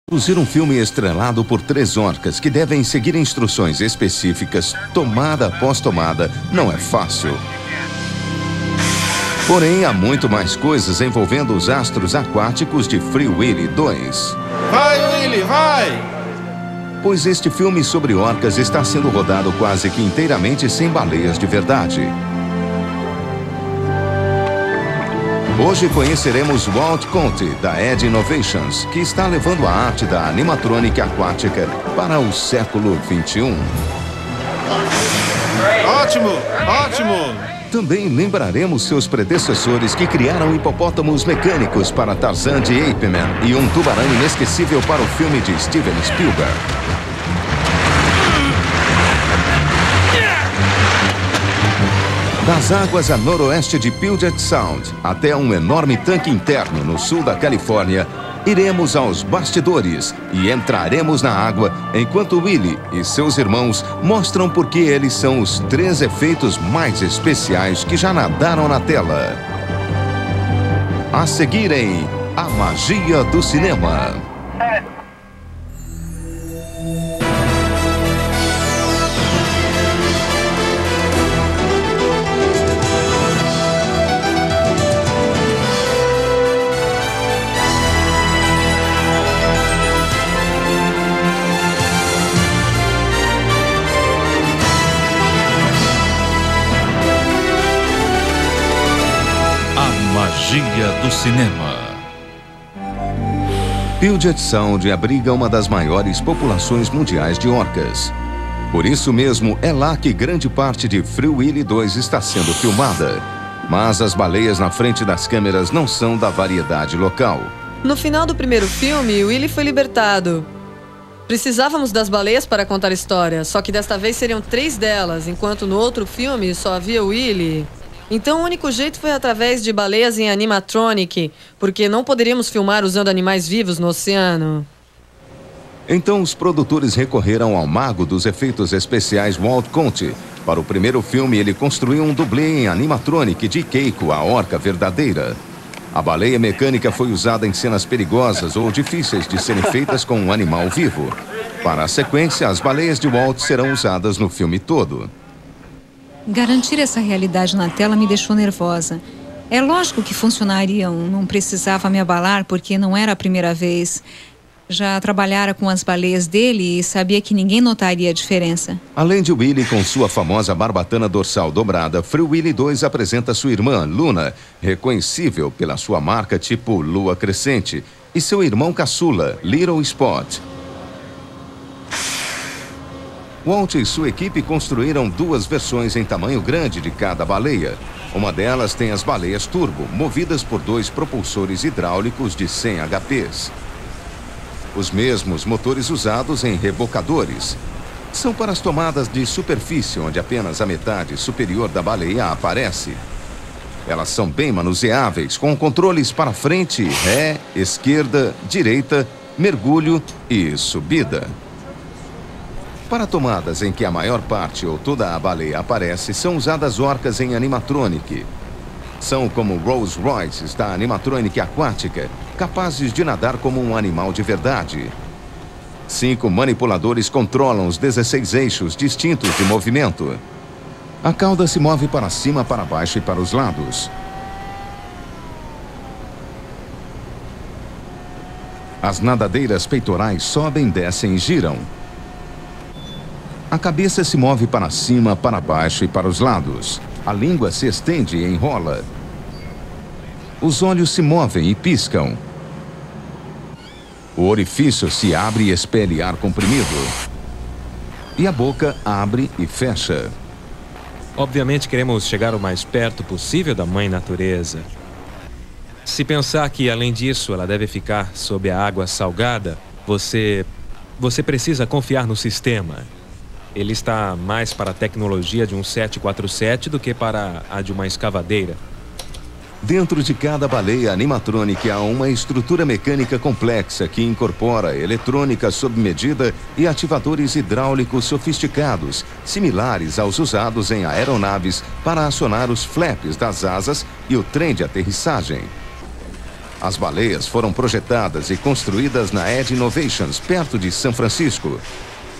Produzir um filme estrelado por 3 orcas que devem seguir instruções específicas, tomada após tomada, não é fácil. Porém, há muito mais coisas envolvendo os astros aquáticos de Free Willy 2. Vai, Willy, vai! Pois este filme sobre orcas está sendo rodado quase que inteiramente sem baleias de verdade. Hoje conheceremos Walt Conte, da Edge Innovations, que está levando a arte da animatrônica aquática para o século XXI. Ótimo, ótimo! Também lembraremos seus predecessores que criaram hipopótamos mecânicos para Tarzan de Ape Man e um tubarão inesquecível para o filme de Steven Spielberg. Das águas a noroeste de Puget Sound até um enorme tanque interno no sul da Califórnia, iremos aos bastidores e entraremos na água enquanto Willy e seus irmãos mostram por que eles são os 3 efeitos mais especiais que já nadaram na tela. A seguirem, a magia do cinema. Magia do cinema. Puget Sound abriga uma das maiores populações mundiais de orcas. Por isso mesmo, é lá que grande parte de Free Willy 2 está sendo filmada. Mas as baleias na frente das câmeras não são da variedade local. No final do primeiro filme, Willy foi libertado. Precisávamos das baleias para contar a história, só que desta vez seriam 3 delas, enquanto no outro filme só havia Willy. Então o único jeito foi através de baleias em animatronic, porque não poderíamos filmar usando animais vivos no oceano. Então os produtores recorreram ao mago dos efeitos especiais Walt Conte. Para o primeiro filme, ele construiu um dublê em animatronic de Keiko, a orca verdadeira. A baleia mecânica foi usada em cenas perigosas ou difíceis de serem feitas com um animal vivo. Para a sequência, as baleias de Walt serão usadas no filme todo. Garantir essa realidade na tela me deixou nervosa. É lógico que funcionariam, não precisava me abalar porque não era a primeira vez. Já trabalhara com as baleias dele e sabia que ninguém notaria a diferença. Além de Willy com sua famosa barbatana dorsal dobrada, Free Willy 2 apresenta sua irmã, Luna, reconhecível pela sua marca tipo lua crescente, e seu irmão caçula, Little Spot. Walt e sua equipe construíram 2 versões em tamanho grande de cada baleia. Uma delas tem as baleias turbo, movidas por 2 propulsores hidráulicos de 100 HPs. Os mesmos motores usados em rebocadores. São para as tomadas de superfície, onde apenas a metade superior da baleia aparece. Elas são bem manuseáveis, com controles para frente, ré, esquerda, direita, mergulho e subida. Para tomadas em que a maior parte ou toda a baleia aparece, são usadas orcas em animatronic. São como Rolls Royces da animatronic aquática, capazes de nadar como um animal de verdade. 5 manipuladores controlam os 16 eixos distintos de movimento. A cauda se move para cima, para baixo e para os lados. As nadadeiras peitorais sobem, descem e giram. A cabeça se move para cima, para baixo e para os lados. A língua se estende e enrola. Os olhos se movem e piscam. O orifício se abre e expele ar comprimido. E a boca abre e fecha. Obviamente queremos chegar o mais perto possível da mãe natureza. Se pensar que, além disso, ela deve ficar sob a água salgada, você precisa confiar no sistema. Ele está mais para a tecnologia de um 747 do que para a de uma escavadeira. Dentro de cada baleia animatrônica há uma estrutura mecânica complexa que incorpora eletrônica sob medida e ativadores hidráulicos sofisticados, similares aos usados em aeronaves para acionar os flaps das asas e o trem de aterrissagem. As baleias foram projetadas e construídas na Ed Innovations, perto de São Francisco.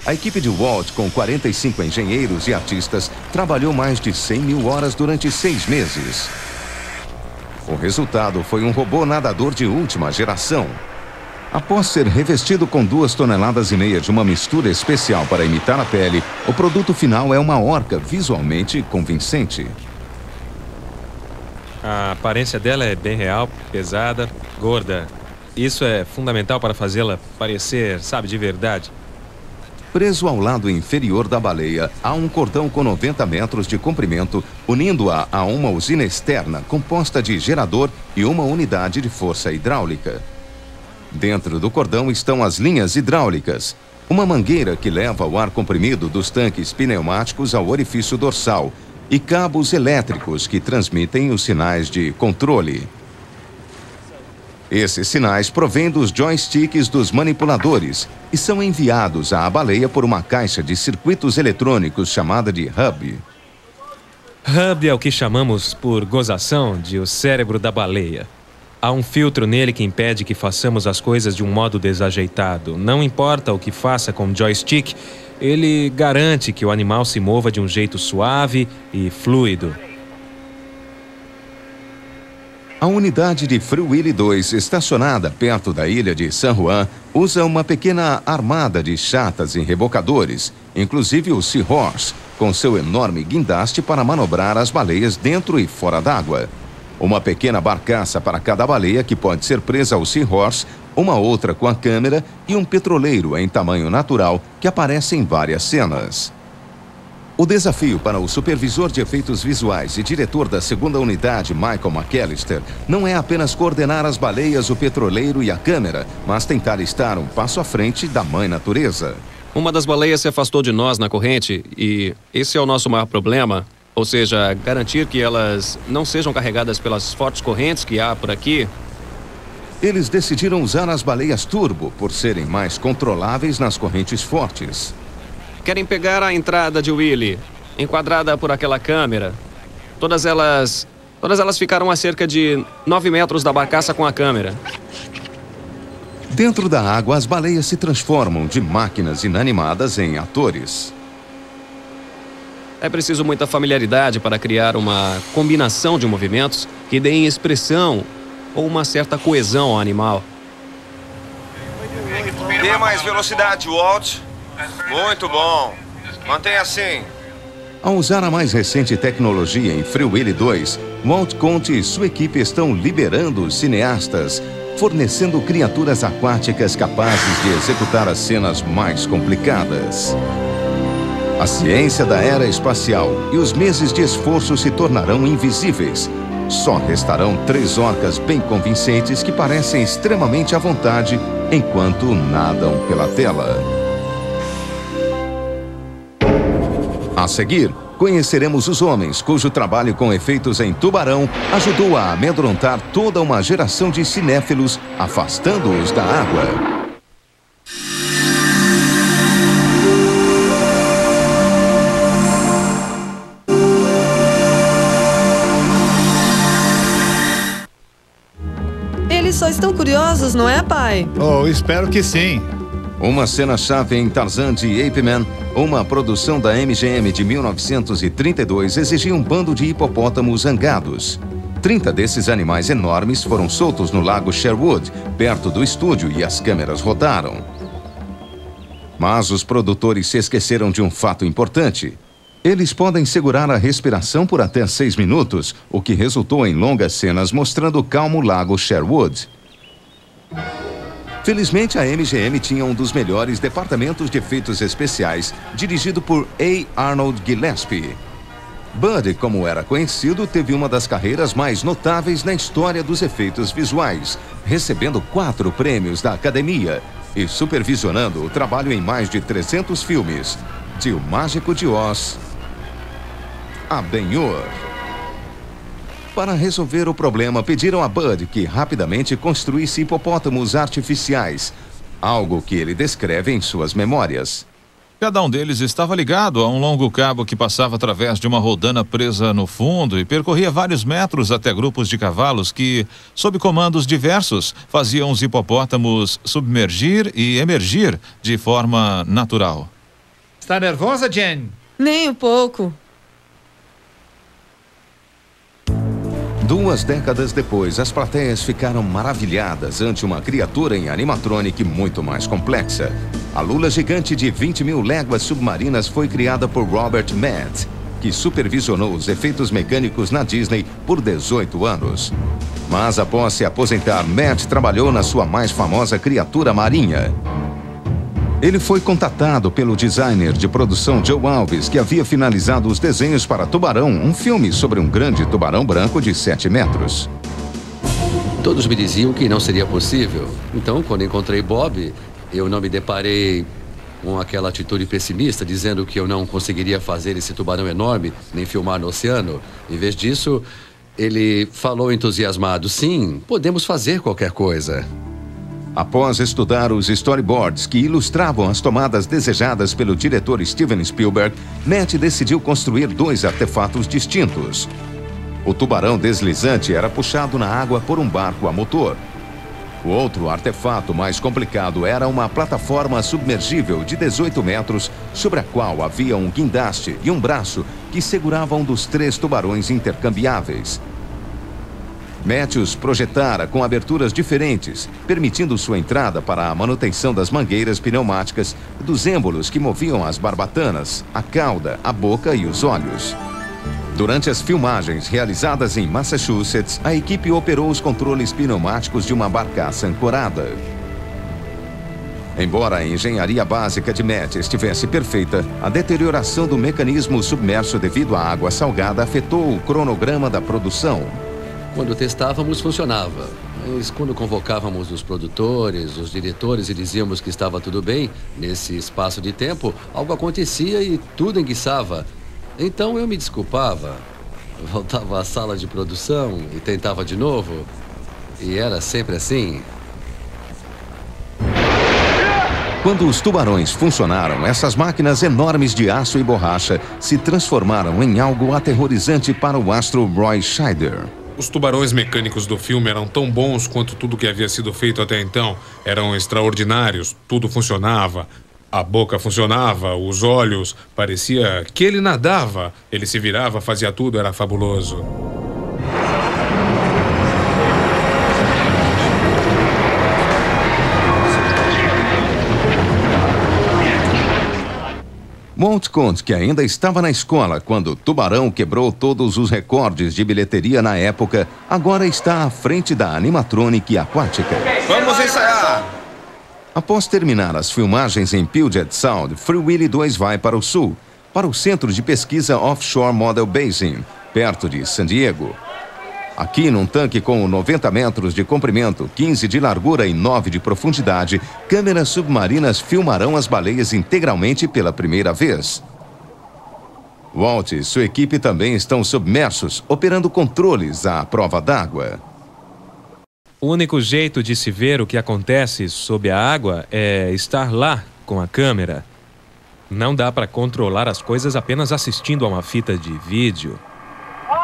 A equipe de Walt, com 45 engenheiros e artistas, trabalhou mais de 100 mil horas durante 6 meses. O resultado foi um robô nadador de última geração. Após ser revestido com 2,5 toneladas de uma mistura especial para imitar a pele, o produto final é uma orca visualmente convincente. A aparência dela é bem real, pesada, gorda. Isso é fundamental para fazê-la parecer, sabe, de verdade. Preso ao lado inferior da baleia, há um cordão com 90 metros de comprimento, unindo-a a uma usina externa composta de gerador e uma unidade de força hidráulica. Dentro do cordão estão as linhas hidráulicas, uma mangueira que leva o ar comprimido dos tanques pneumáticos ao orifício dorsal e cabos elétricos que transmitem os sinais de controle. Esses sinais provêm dos joysticks dos manipuladores e são enviados à baleia por uma caixa de circuitos eletrônicos chamada de hub. Hub é o que chamamos por gozação de o cérebro da baleia. Há um filtro nele que impede que façamos as coisas de um modo desajeitado. Não importa o que faça com o joystick, ele garante que o animal se mova de um jeito suave e fluido. A unidade de Free Willy 2, estacionada perto da ilha de San Juan, usa uma pequena armada de chatas e rebocadores, inclusive o Seahorse, com seu enorme guindaste para manobrar as baleias dentro e fora d'água. Uma pequena barcaça para cada baleia que pode ser presa ao Seahorse, uma outra com a câmera e um petroleiro em tamanho natural que aparece em várias cenas. O desafio para o supervisor de efeitos visuais e diretor da segunda unidade, Michael McAllister, não é apenas coordenar as baleias, o petroleiro e a câmera, mas tentar estar um passo à frente da mãe natureza. Uma das baleias se afastou de nós na corrente e esse é o nosso maior problema. Ou seja, garantir que elas não sejam carregadas pelas fortes correntes que há por aqui. Eles decidiram usar as baleias turbo por serem mais controláveis nas correntes fortes. Querem pegar a entrada de Willy, enquadrada por aquela câmera. Todas elas ficaram a cerca de 9 metros da barcaça com a câmera. Dentro da água, as baleias se transformam de máquinas inanimadas em atores. É preciso muita familiaridade para criar uma combinação de movimentos que deem expressão ou uma certa coesão ao animal. Dê mais velocidade, Walt. Muito bom. Mantenha assim. Ao usar a mais recente tecnologia em Free Willy 2, Walt Conte e sua equipe estão liberando os cineastas, fornecendo criaturas aquáticas capazes de executar as cenas mais complicadas. A ciência da era espacial e os meses de esforço se tornarão invisíveis. Só restarão 3 orcas bem convincentes que parecem extremamente à vontade enquanto nadam pela tela. A seguir, conheceremos os homens cujo trabalho com efeitos em tubarão ajudou a amedrontar toda uma geração de cinéfilos, afastando-os da água. Eles só estão curiosos, não é, pai? Oh, espero que sim. Uma cena-chave em Tarzan de Ape Man, uma produção da MGM de 1932, exigia um bando de hipopótamos zangados. 30 desses animais enormes foram soltos no lago Sherwood, perto do estúdio, e as câmeras rodaram. Mas os produtores se esqueceram de um fato importante. Eles podem segurar a respiração por até 6 minutos, o que resultou em longas cenas mostrando o calmo lago Sherwood. Felizmente, a MGM tinha um dos melhores departamentos de efeitos especiais, dirigido por A. Arnold Gillespie. Bud, como era conhecido, teve uma das carreiras mais notáveis na história dos efeitos visuais, recebendo 4 prêmios da Academia e supervisionando o trabalho em mais de 300 filmes, de O Mágico de Oz a Ben-Hur. Para resolver o problema, pediram a Bud que rapidamente construísse hipopótamos artificiais, algo que ele descreve em suas memórias. Cada um deles estava ligado a um longo cabo que passava através de uma rodana presa no fundo e percorria vários metros até grupos de cavalos que, sob comandos diversos, faziam os hipopótamos submergir e emergir de forma natural. Está nervosa, Jen? Nem um pouco. 2 décadas depois, as plateias ficaram maravilhadas ante uma criatura em animatronic muito mais complexa. A lula gigante de 20 mil léguas submarinas foi criada por Robert Matt, que supervisionou os efeitos mecânicos na Disney por 18 anos. Mas após se aposentar, Matt trabalhou na sua mais famosa criatura marinha. Ele foi contatado pelo designer de produção Joe Alves, que havia finalizado os desenhos para Tubarão, um filme sobre um grande tubarão branco de 7 metros. Todos me diziam que não seria possível. Então, quando encontrei Bob, eu não me deparei com aquela atitude pessimista, dizendo que eu não conseguiria fazer esse tubarão enorme, nem filmar no oceano. Em vez disso, ele falou entusiasmado: sim, podemos fazer qualquer coisa. Após estudar os storyboards que ilustravam as tomadas desejadas pelo diretor Steven Spielberg, Matt decidiu construir 2 artefatos distintos. O tubarão deslizante era puxado na água por um barco a motor. O outro artefato mais complicado era uma plataforma submergível de 18 metros, sobre a qual havia um guindaste e um braço que segurava um dos 3 tubarões intercambiáveis. Matt os projetara com aberturas diferentes, permitindo sua entrada para a manutenção das mangueiras pneumáticas e dos êmbolos que moviam as barbatanas, a cauda, a boca e os olhos. Durante as filmagens realizadas em Massachusetts, a equipe operou os controles pneumáticos de uma barcaça ancorada. Embora a engenharia básica de Matt estivesse perfeita, a deterioração do mecanismo submerso devido à água salgada afetou o cronograma da produção. Quando testávamos, funcionava. Mas quando convocávamos os produtores, os diretores e dizíamos que estava tudo bem, nesse espaço de tempo, algo acontecia e tudo enguiçava. Então eu me desculpava, voltava à sala de produção e tentava de novo. E era sempre assim. Quando os tubarões funcionaram, essas máquinas enormes de aço e borracha se transformaram em algo aterrorizante para o astro Roy Scheider. Os tubarões mecânicos do filme eram tão bons quanto tudo que havia sido feito até então. Eram extraordinários, tudo funcionava. A boca funcionava, os olhos, parecia que ele nadava. Ele se virava, fazia tudo, era fabuloso. Walt conta que ainda estava na escola quando Tubarão quebrou todos os recordes de bilheteria na época, agora está à frente da animatronic aquática. Vamos ensaiar! Após terminar as filmagens em Puget Sound, Free Willy 2 vai para o sul, para o Centro de Pesquisa Offshore Model Basin, perto de San Diego. Aqui, num tanque com 90 metros de comprimento, 15 de largura e 9 de profundidade, câmeras submarinas filmarão as baleias integralmente pela primeira vez. Walt e sua equipe também estão submersos, operando controles à prova d'água. O único jeito de se ver o que acontece sob a água é estar lá com a câmera. Não dá para controlar as coisas apenas assistindo a uma fita de vídeo.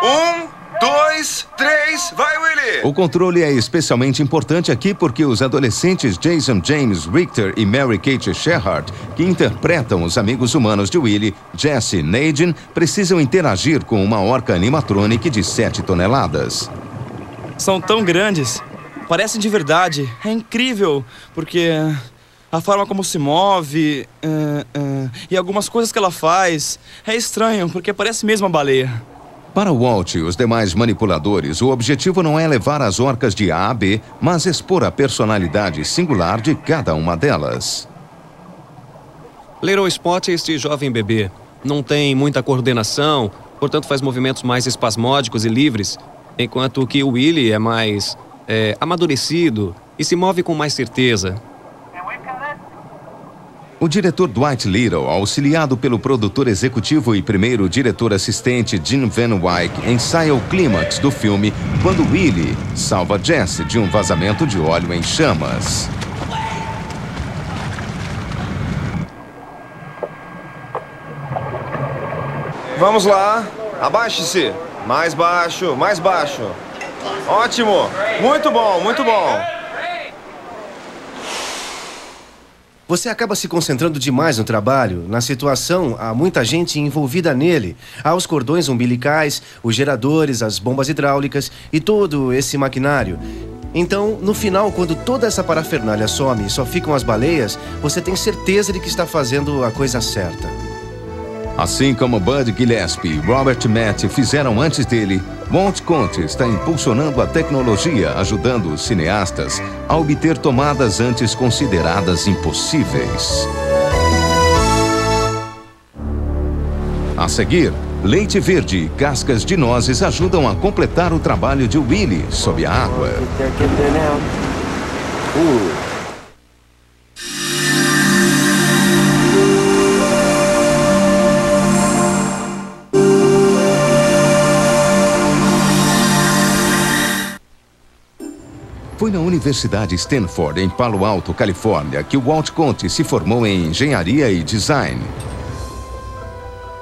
1, 2, 3, vai, Willy! O controle é especialmente importante aqui porque os adolescentes Jason James Richter e Mary Kate Sherhart, que interpretam os amigos humanos de Willy, Jesse e Nadine, precisam interagir com uma orca animatronic de 7 toneladas. São tão grandes, parecem de verdade. É incrível, porque a forma como se move e algumas coisas que ela faz é estranho, porque parece mesmo uma baleia. Para Walt e os demais manipuladores, o objetivo não é levar as orcas de A a B, mas expor a personalidade singular de cada uma delas. Little Spot é este jovem bebê. Não tem muita coordenação, portanto faz movimentos mais espasmódicos e livres, enquanto que o Willy é mais amadurecido e se move com mais certeza. O diretor Dwight Little, auxiliado pelo produtor executivo e primeiro diretor assistente Gene Van Wyck, ensaia o clímax do filme quando Willy salva Jesse de um vazamento de óleo em chamas. Vamos lá. Abaixe-se. Mais baixo, mais baixo. Ótimo. Muito bom, muito bom. Você acaba se concentrando demais no trabalho. Na situação, há muita gente envolvida nele. Há os cordões umbilicais, os geradores, as bombas hidráulicas e todo esse maquinário. Então, no final, quando toda essa parafernália some e só ficam as baleias, você tem certeza de que está fazendo a coisa certa. Assim como Bud Gillespie e Robert Matt fizeram antes dele, Walt Conte está impulsionando a tecnologia, ajudando os cineastas a obter tomadas antes consideradas impossíveis. A seguir, leite verde e cascas de nozes ajudam a completar o trabalho de Willie sob a água. Foi na Universidade Stanford, em Palo Alto, Califórnia, que Walt Conte se formou em engenharia e design.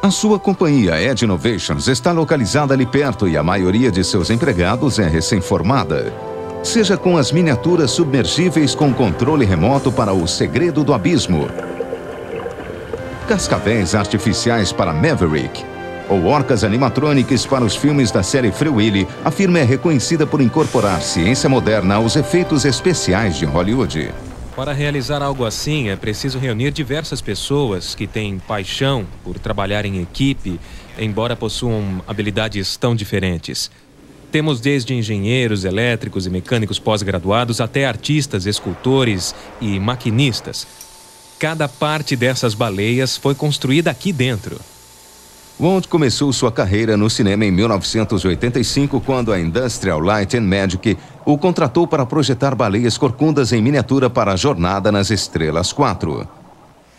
A sua companhia Ed Innovations está localizada ali perto e a maioria de seus empregados é recém-formada. Seja com as miniaturas submergíveis com controle remoto para o segredo do abismo, cascavéis artificiais para Maverick, ou orcas animatrônicas para os filmes da série Free Willy, a firma é reconhecida por incorporar ciência moderna aos efeitos especiais de Hollywood. Para realizar algo assim, é preciso reunir diversas pessoas que têm paixão por trabalhar em equipe, embora possuam habilidades tão diferentes. Temos desde engenheiros, elétricos e mecânicos pós-graduados até artistas, escultores e maquinistas. Cada parte dessas baleias foi construída aqui dentro. Walt começou sua carreira no cinema em 1985, quando a Industrial Light and Magic o contratou para projetar baleias corcundas em miniatura para a Jornada nas Estrelas 4.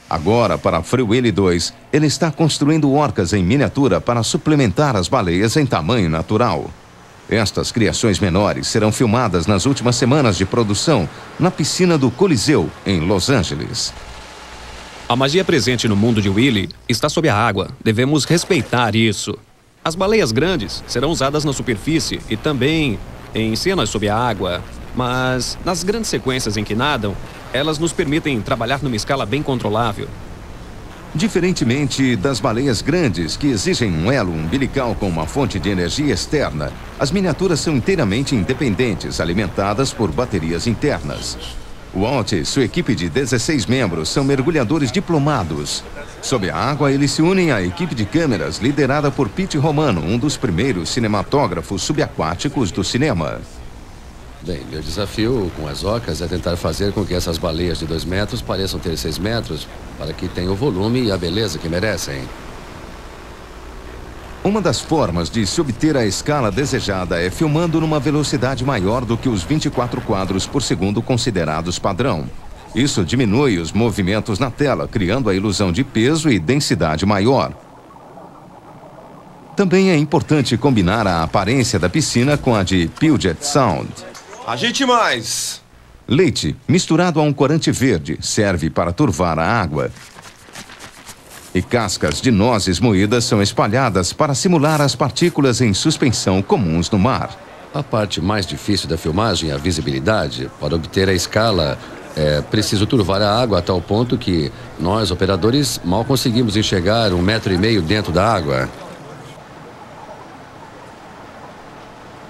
Agora, para Free Willy 2, ele está construindo orcas em miniatura para suplementar as baleias em tamanho natural. Estas criações menores serão filmadas nas últimas semanas de produção na piscina do Coliseu, em Los Angeles. A magia presente no mundo de Willy está sob a água. Devemos respeitar isso. As baleias grandes serão usadas na superfície e também em cenas sob a água. Mas nas grandes sequências em que nadam, elas nos permitem trabalhar numa escala bem controlável. Diferentemente das baleias grandes, que exigem um elo umbilical com uma fonte de energia externa, as miniaturas são inteiramente independentes, alimentadas por baterias internas. Walt e sua equipe de 16 membros são mergulhadores diplomados. Sob a água, eles se unem à equipe de câmeras liderada por Pete Romano, um dos primeiros cinematógrafos subaquáticos do cinema. Bem, meu desafio com as orcas é tentar fazer com que essas baleias de 2 metros pareçam ter 6 metros, para que tenham o volume e a beleza que merecem. Uma das formas de se obter a escala desejada é filmando numa velocidade maior do que os 24 quadros por segundo considerados padrão. Isso diminui os movimentos na tela, criando a ilusão de peso e densidade maior. Também é importante combinar a aparência da piscina com a de Puget Sound. Agite mais! Leite, misturado a um corante verde, serve para turvar a água. E cascas de nozes moídas são espalhadas para simular as partículas em suspensão comuns no mar. A parte mais difícil da filmagem é a visibilidade. Para obter a escala, é preciso turvar a água a tal ponto que nós, operadores, mal conseguimos enxergar 1,5 metros dentro da água.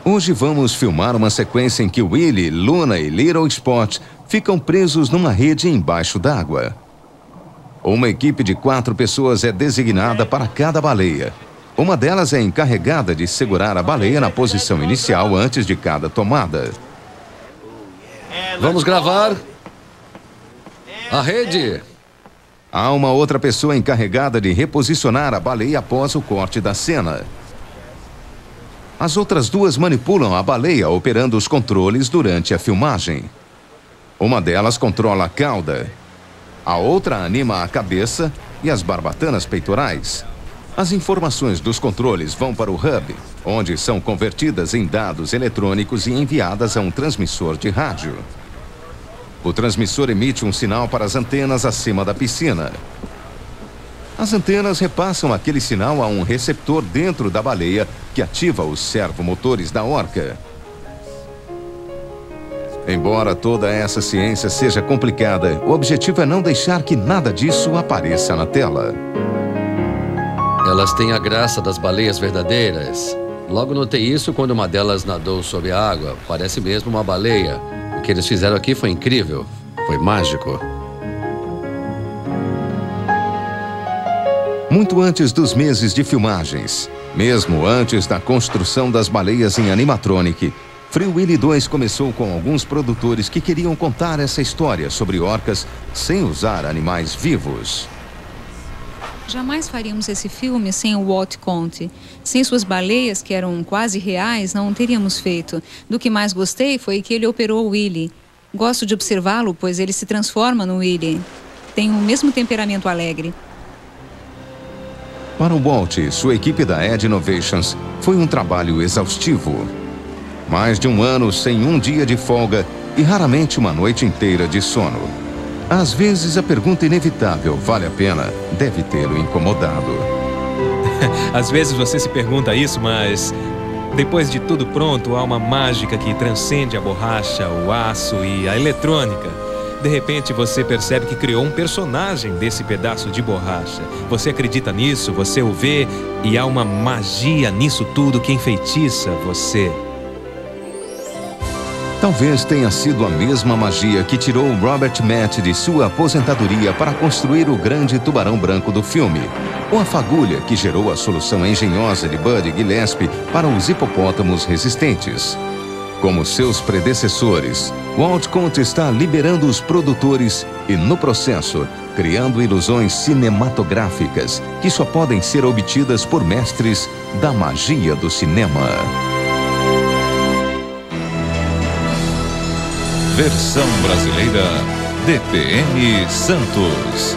Hoje vamos filmar uma sequência em que Willy, Luna e Little Spot ficam presos numa rede embaixo d'água. Uma equipe de 4 pessoas é designada para cada baleia. Uma delas é encarregada de segurar a baleia na posição inicial antes de cada tomada. Vamos gravar. A rede. Há uma outra pessoa encarregada de reposicionar a baleia após o corte da cena. As outras 2 manipulam a baleia operando os controles durante a filmagem. Uma delas controla a cauda. A outra anima a cabeça e as barbatanas peitorais. As informações dos controles vão para o hub, onde são convertidas em dados eletrônicos e enviadas a um transmissor de rádio. O transmissor emite um sinal para as antenas acima da piscina. As antenas repassam aquele sinal a um receptor dentro da baleia que ativa os servomotores da orca. Embora toda essa ciência seja complicada, o objetivo é não deixar que nada disso apareça na tela. Elas têm a graça das baleias verdadeiras. Logo notei isso quando uma delas nadou sob a água. Parece mesmo uma baleia. O que eles fizeram aqui foi incrível. Foi mágico. Muito antes dos meses de filmagens, mesmo antes da construção das baleias em animatronic, Free Willy 2 começou com alguns produtores que queriam contar essa história sobre orcas sem usar animais vivos. Jamais faríamos esse filme sem o Walt Conte. Sem suas baleias, que eram quase reais, não teríamos feito. Do que mais gostei foi que ele operou o Willy. Gosto de observá-lo, pois ele se transforma no Willy. Tem o mesmo temperamento alegre. Para o Walt e sua equipe da Ed Innovations, foi um trabalho exaustivo. Mais de um ano sem um dia de folga e raramente uma noite inteira de sono. Às vezes a pergunta inevitável, vale a pena, deve tê-lo incomodado. Às vezes você se pergunta isso, mas depois de tudo pronto, há uma mágica que transcende a borracha, o aço e a eletrônica. De repente você percebe que criou um personagem desse pedaço de borracha. Você acredita nisso, você o vê e há uma magia nisso tudo que enfeitiça você. Talvez tenha sido a mesma magia que tirou Robert Matt de sua aposentadoria para construir o grande tubarão branco do filme, ou a fagulha que gerou a solução engenhosa de Bud Gillespie para os hipopótamos resistentes. Como seus predecessores, Walt Conte está liberando os produtores e, no processo, criando ilusões cinematográficas que só podem ser obtidas por mestres da magia do cinema. Versão brasileira DPM Santos.